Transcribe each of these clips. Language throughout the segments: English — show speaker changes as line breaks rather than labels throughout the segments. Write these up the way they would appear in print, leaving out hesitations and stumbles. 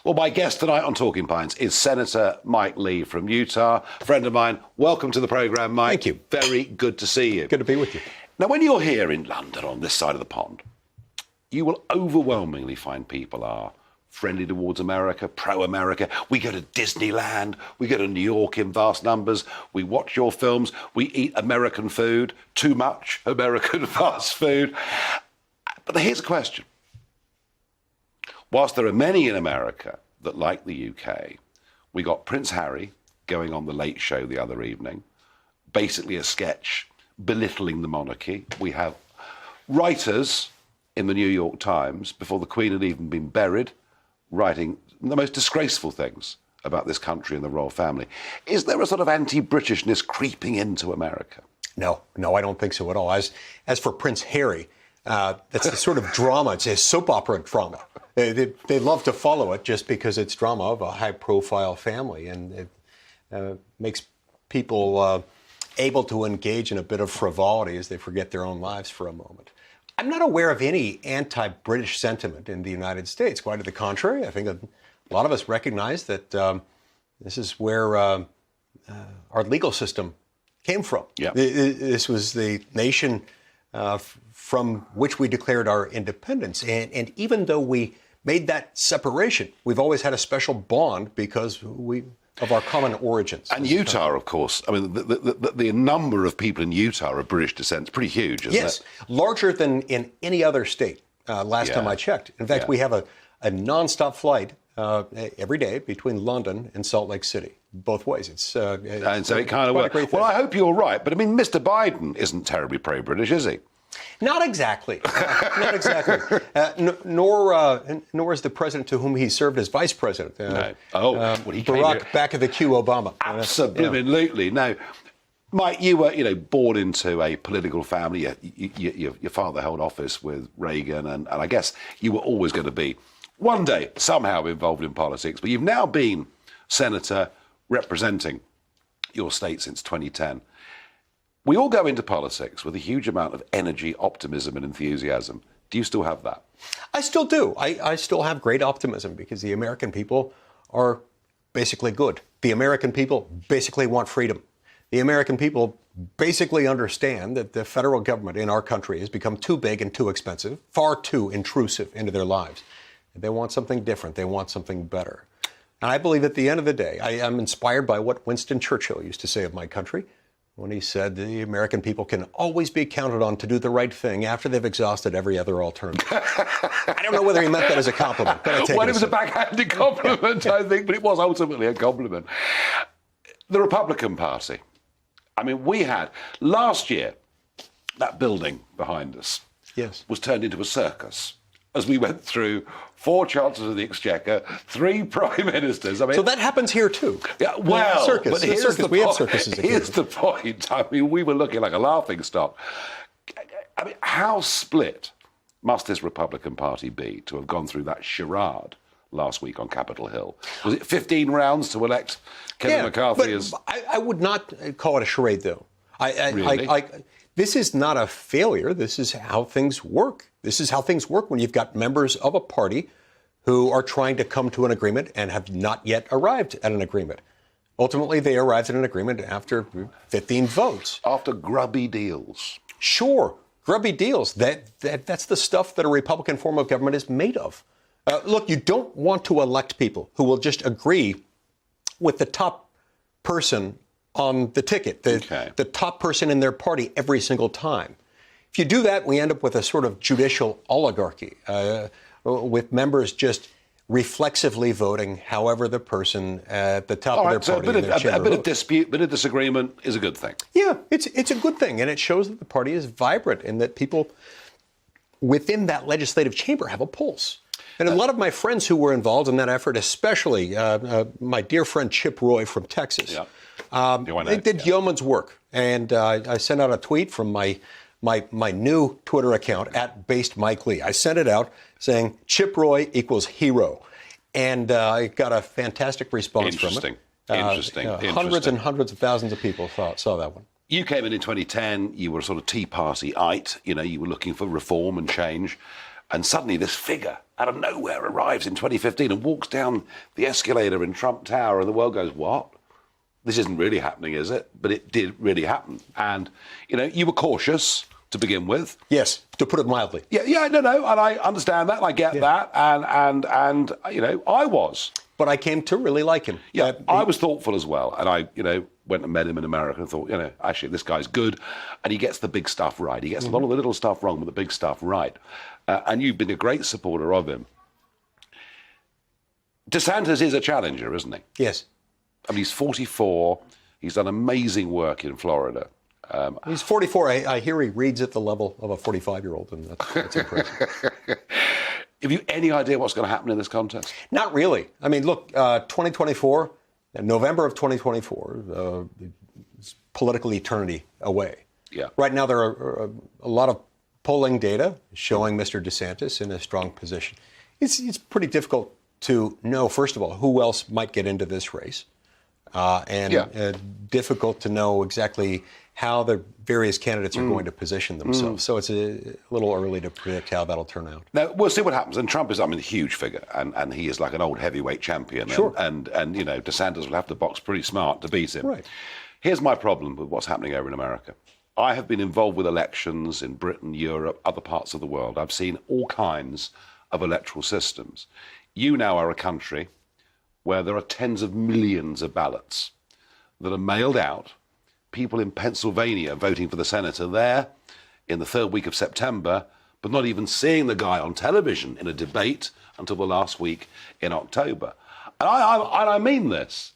Well, my guest tonight on Talking Pints is Senator Mike Lee from Utah, a friend of mine. Welcome to the programme, Mike.
Thank you.
Very good to see you.
Good to be with you.
Now, when you're here in London, on this side of the pond, you will overwhelmingly find people are friendly towards America, pro-America. We go to Disneyland, we go to New York in vast numbers, we watch your films, we eat American food, too much American fast food. But here's a question. Whilst there are many in America that like the UK, we got Prince Harry going on The Late Show the other evening, basically a sketch belittling the monarchy. We have writers in the New York Times, before the Queen had even been buried, writing the most disgraceful things about this country and the royal family. Is there a sort of anti-Britishness creeping into America?
No, I don't think so at all. As for Prince Harry, that's the sort of drama. It's a soap opera drama. They love to follow it just because it's drama of a high-profile family, and it makes people able to engage in a bit of frivolity as they forget their own lives for a moment. I'm not aware of any anti-British sentiment in the United States. Quite to the contrary, I think a lot of us recognize that this is where our legal system came from.
Yeah.
This was the nation from which we declared our independence. And even though we made that separation, we've always had a special bond because of our common origins.
And Utah, of course. I mean, the number of people in Utah of British descent is pretty huge, isn't it?
Yes, larger than in any other state, last time I checked. In fact, we have a non-stop flight every day between London and Salt Lake City, both ways. And so it kind of works.
Well, I hope you're right. But, I mean, Mr. Biden isn't terribly pro-British, is he?
Not exactly. Not exactly. Nor is the president to whom he served as vice president.
No.
Barack back of the queue Obama.
Absolutely. Now, Mike, you were, born into a political family. Your father held office with Reagan, and I guess you were always going to be, one day, somehow involved in politics. But you've now been senator representing your state since 2010. We all go into politics with a huge amount of energy, optimism and enthusiasm. Do you still have that?
I still do. I still have great optimism because the American people are basically good. The American people basically want freedom. The American people basically understand that the federal government in our country has become too big and too expensive, far too intrusive into their lives. They want something different. They want something better. And I believe at the end of the day, I am inspired by what Winston Churchill used to say of my country, when he said the American people can always be counted on to do the right thing after they've exhausted every other alternative. I don't know whether he meant that as a compliment. But
it was a backhanded compliment, I think, but it was ultimately a compliment. The Republican Party. I mean, we had, last year, that building behind us was turned into a circus as we went through 4 chancellors of the Exchequer, 3 prime ministers. I mean,
so that happens here too.
Yeah, well,
circus.
But here's
circus. We have circuses.
Here's the point. I mean, we were looking like a laughing stock. I mean, how split must this Republican Party be to have gone through that charade last week on Capitol Hill? Was it 15 rounds to elect Kevin McCarthy as...
I would not call it a charade, though.
Really?
This is not a failure. This is how things work. This is how things work when you've got members of a party who are trying to come to an agreement and have not yet arrived at an agreement. Ultimately, they arrived at an agreement after 15 votes.
After grubby deals.
Sure, grubby deals. That's the stuff that a Republican form of government is made of. Look, you don't want to elect people who will just agree with the top person on the ticket, the top person in their party every single time. If you do that, we end up with a sort of judicial oligarchy, with members just reflexively voting however the person at the top of their party in their chamber
a bit of dispute, bit of disagreement is a good thing.
Yeah, it's a good thing, and it shows that the party is vibrant and that people within that legislative chamber have a pulse. And a lot of my friends who were involved in that effort, especially my dear friend Chip Roy from Texas, they did yeoman's work. And I sent out a tweet from my new Twitter account, @BasedMikeLee. I sent it out saying, Chip Roy equals hero. And I got a fantastic response from it.
Interesting.
Hundreds and hundreds of thousands of people saw that one.
You came in 2010. You were a sort of Tea Party-ite. You were looking for reform and change. And suddenly this figure out of nowhere arrives in 2015 and walks down the escalator in Trump Tower, and the world goes, what? This isn't really happening, is it? But it did really happen. And, you were cautious to begin with.
Yes, to put it mildly.
Yeah, no, and I understand that, and I get that, and I was.
But I came to really like him.
Yeah, I was thoughtful as well, and I, went and met him in America and thought, actually, this guy's good, and he gets the big stuff right. He gets a lot of the little stuff wrong, but the big stuff right. And you've been a great supporter of him. DeSantis is a challenger, isn't he?
Yes.
I mean, he's 44. He's done amazing work in Florida.
He's 44. I hear he reads at the level of a 45-year-old, and that's impressive.
Have you any idea what's going to happen in this contest?
Not really. I mean, look, 2024, November of 2024, is political eternity away.
Yeah.
Right now, there are a lot of polling data showing Mr. DeSantis in a strong position. It's pretty difficult to know, first of all, who else might get into this race. Difficult to know exactly how the various candidates are going to position themselves. So it's a little early to predict how that'll turn out.
Now, we'll see what happens. And Trump is, a huge figure, and he is like an old heavyweight champion.
Sure.
And DeSantis will have to box pretty smart to beat him.
Right.
Here's my problem with what's happening over in America. I have been involved with elections in Britain, Europe, other parts of the world. I've seen all kinds of electoral systems. You now are a country where there are tens of millions of ballots that are mailed out. People in Pennsylvania voting for the senator there in the third week of September, but not even seeing the guy on television in a debate until the last week in October. And I mean this.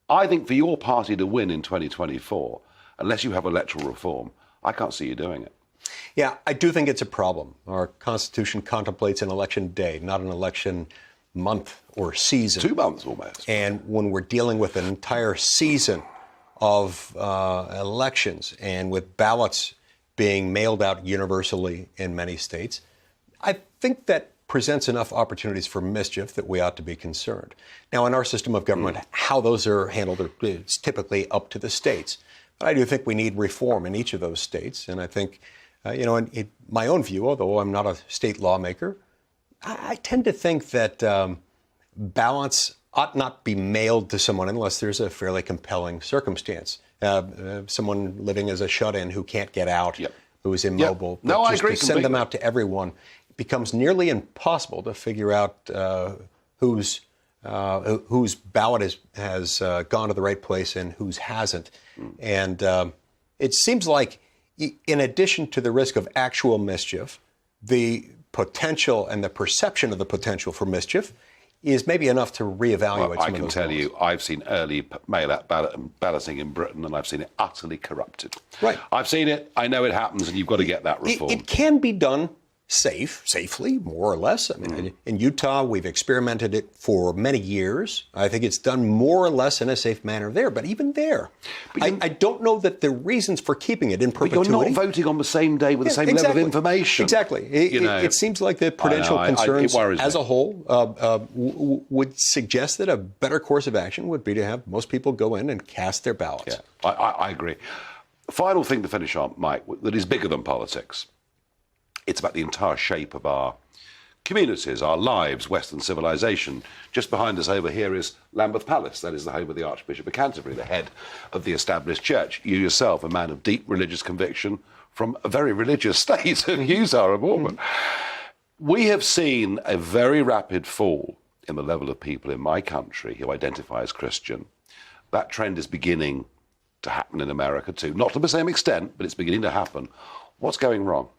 I think for your party to win in 2024, unless you have electoral reform, I can't see you doing it.
Yeah, I do think it's a problem. Our Constitution contemplates an election day, not an election month or season.
2 months almost.
And when we're dealing with an entire season of elections and with ballots being mailed out universally in many states, I think that presents enough opportunities for mischief that we ought to be concerned. Now, in our system of government, how those are handled is typically up to the states. But I do think we need reform in each of those states. And I think, in my own view, although I'm not a state lawmaker, I tend to think that ballots ought not be mailed to someone unless there's a fairly compelling circumstance. Someone living as a shut-in who can't get out, who's immobile.
Yep. No, I agree
to send them out to everyone becomes nearly impossible to figure out whose ballot has gone to the right place and whose hasn't. And it seems like, in addition to the risk of actual mischief, the potential and the perception of the potential for mischief is maybe enough to reevaluate some of those.
I can tell you, I've seen early mail-out balloting in Britain, and I've seen it utterly corrupted.
Right.
I've seen it. I know it happens, and you've got to get that reform.
It can be done safely, more or less. I mean, in Utah, we've experimented it for many years. I think it's done more or less in a safe manner there. But even there, I don't know that the reasons for keeping it in perpetuity.
But you're not voting on the same day with the same level of information.
Exactly. It seems like the prudential concerns as a whole would suggest that a better course of action would be to have most people go in and cast their ballots.
Yeah, I agree. Final thing to finish on, Mike, that is bigger than politics. It's about the entire shape of our communities, our lives, Western civilization. Just behind us over here is Lambeth Palace. That is the home of the Archbishop of Canterbury, the head of the established church. You yourself, a man of deep religious conviction from a very religious state, and you are a Mormon. We have seen a very rapid fall in the level of people in my country who identify as Christian. That trend is beginning to happen in America too. Not to the same extent, but it's beginning to happen. What's going wrong?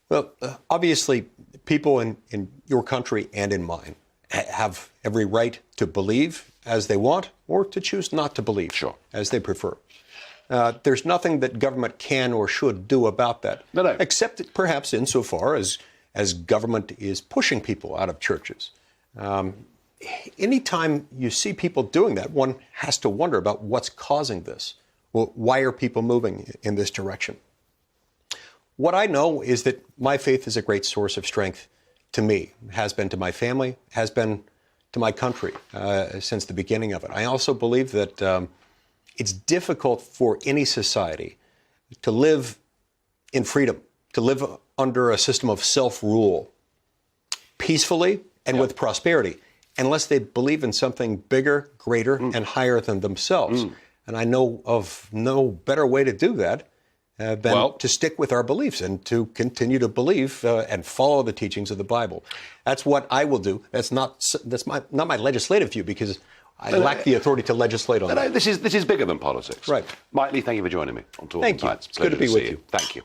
Well, obviously, people in your country and in mine have every right to believe as they want or to choose not to believe as they prefer. There's nothing that government can or should do about that, except perhaps insofar as government is pushing people out of churches. Anytime you see people doing that, one has to wonder about what's causing this. Well, why are people moving in this direction? What I know is that my faith is a great source of strength to me, has been to my family, has been to my country since the beginning of it. I also believe that it's difficult for any society to live in freedom, to live under a system of self-rule peacefully and with prosperity, unless they believe in something bigger, greater, and higher than themselves. And I know of no better way to do that than to stick with our beliefs and to continue to believe and follow the teachings of the Bible. That's what I will do. That's not my legislative view, because I lack the authority to legislate on that.
This is bigger than politics.
Right.
Mike Lee, thank you for joining me on Talking
Thank you.
Pints.
It's good to be with you.
Thank you.